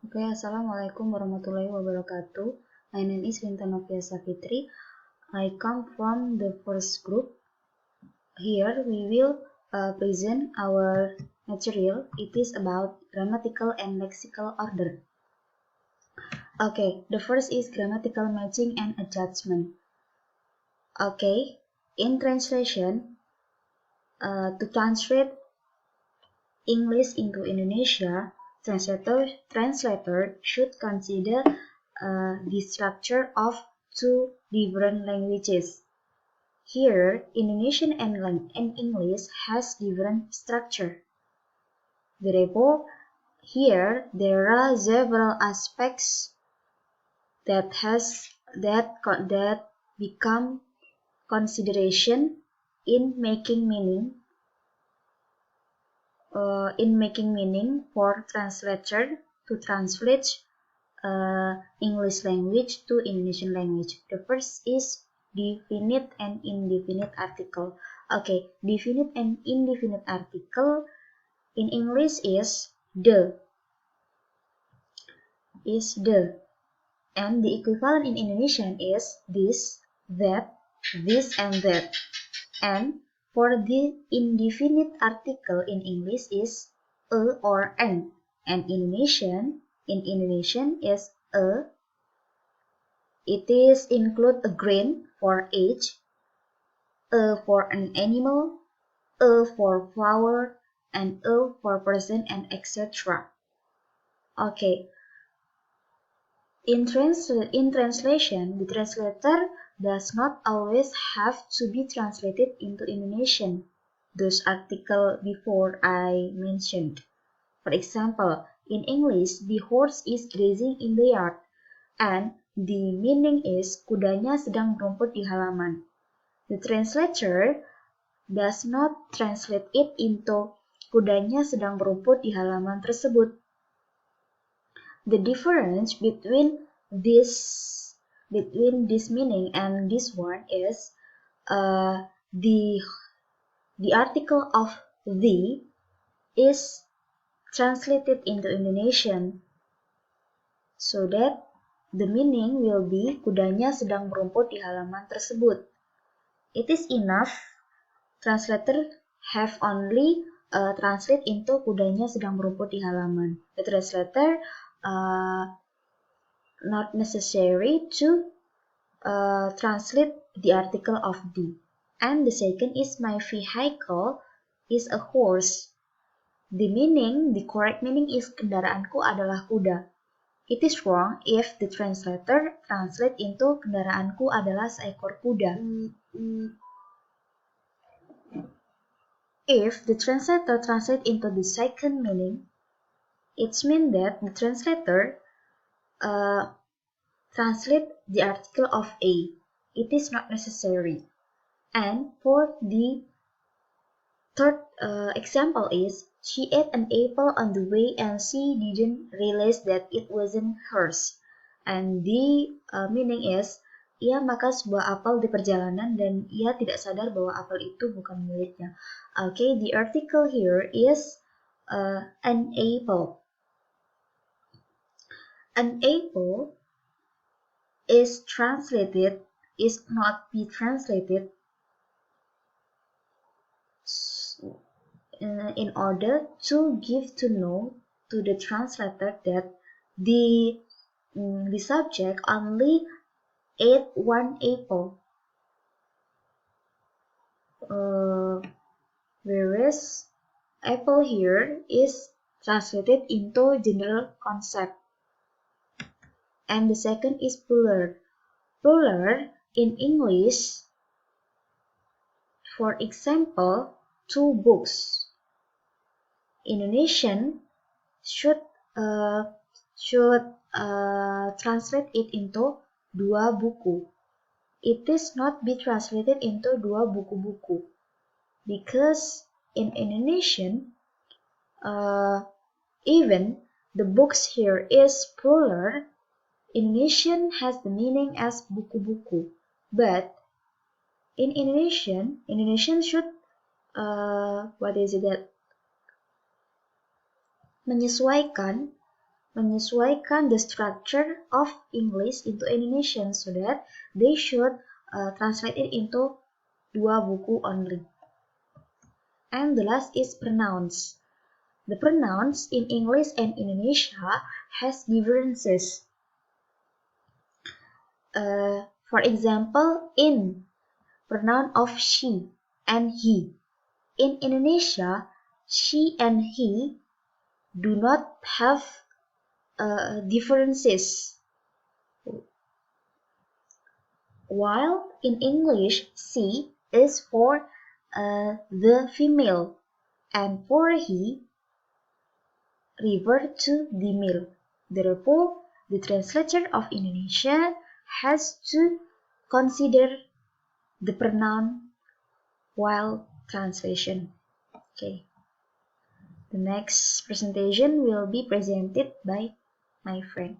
Oke, Assalamualaikum warahmatullahi wabarakatuh. My name is Rintan Novia Safitri. I come from the first group. Here we will present our material. It is about grammatical and lexical order. Okay, the first is grammatical matching and adjustment. Okay, in translation, to translate English into Indonesia, translator should consider the structure of two different languages. Here, Indonesian and English has different structure. Therefore, here there are several aspects that become consideration in making meaning for translator to translate English language to Indonesian language. The first is definite and indefinite article. Okay, definite and indefinite article in English is the, and the equivalent in Indonesian is this, that, this, and that. And for the indefinite article in English is a or an, and in Indonesian is a. It is include a grain for age, a for an animal, a for flower, and a for person, and etc. Okay. In translation, the translator does not always have to be translated into Indonesian, those articles before I mentioned. For example, in English, the horse is grazing in the yard, and the meaning is kudanya sedang merumput di halaman. The translator does not translate it into kudanya sedang merumput di halaman tersebut. The difference between this meaning and this one is the article of the is translated into Indonesian, so that the meaning will be kudanya sedang merumput di halaman tersebut. It is enough translator have only translate into kudanya sedang merumput di halaman. The translator not necessary to translate the article of the. And the second is my vehicle is a horse. The correct meaning is kendaraanku adalah kuda. It is wrong if the translator translate into kendaraanku adalah seekor kuda. If the translator translate into the second meaning, it means that the translator translate the article of a. It is not necessary. And for the third example is, she ate an apple on the way and she didn't realize that it wasn't hers. And the meaning is, ia makan sebuah apel di perjalanan dan ia tidak sadar bahwa apel itu bukan miliknya. Okay, the article here is an apple. An apple is not be translated in order to give to know to the translator that the subject only ate one apple, whereas apple here is translated into general concept. And the second is plural. Plural in English, for example, two books. Indonesian should translate it into dua buku. It is not be translated into dua buku-buku, because in Indonesian, even the books here is plural, Indonesian has the meaning as buku-buku, but in Indonesian should menyesuaikan menyesuaikan the structure of English into Indonesian so that they should translate it into 2 buku only. And the last is pronouns. The pronouns in English and Indonesia has differences. For example, in pronoun of she and he. In Indonesia, she and he do not have differences. While in English, she is for the female and for he revert to the male. Therefore, the translator of Indonesian has to consider the pronoun while translation. Okay. The next presentation will be presented by my friend.